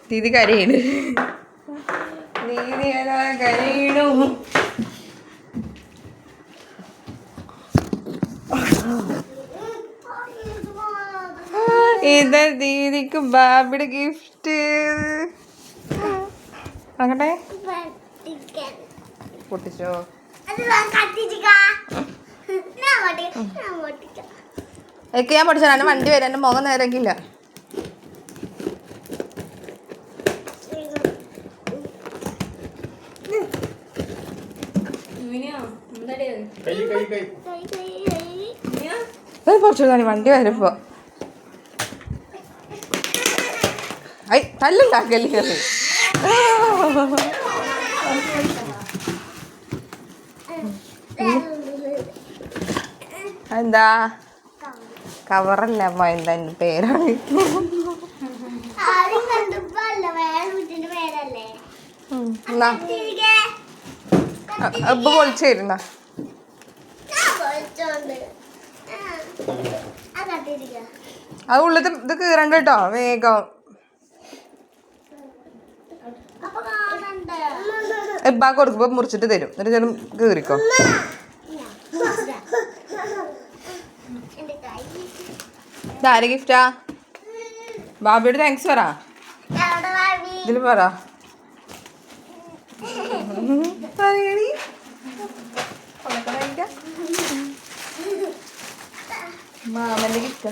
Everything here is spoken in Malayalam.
ദീദി കരയാണ്. ദീദി ഏതാ കരയണു. ഇത് ദീദിക്ക് ബാബിയുടെ ഗിഫ്റ്റ്. അങ്ങട്ടെ പൊട്ടിച്ചോ. എനിക്ക് ഞാൻ പൊട്ടിച്ചോ. എൻ്റെ വണ്ടി വരാം. എൻ്റെ മുഖം നേരക്കില്ല. പൊടിച്ചോ വണ്ടി വരുമ്പോ. ഐ തല്ലുണ്ടാക്കല്ലേ. എന്താ കവറല്ല അമ്മ, എന്താ എൻ്റെ പേരാണ്. പൊളിച്ചിരുന്ന അത് ഉള്ളത് ഇത് കീറണ്ട കേട്ടോ വേഗം. എബ്ബാ കൊടുക്കുമ്പോ മുറിച്ചിട്ട് തരും. എന്നിട്ട് ചേട്ടൻ കീറിക്കോ. ഇതാരെ ഗിഫ്റ്റാ? ബാബിയോട് താങ്ക്സ് പറ. ഇതില് പറ. മാമന്റെ ഗിഫ്റ്റാ.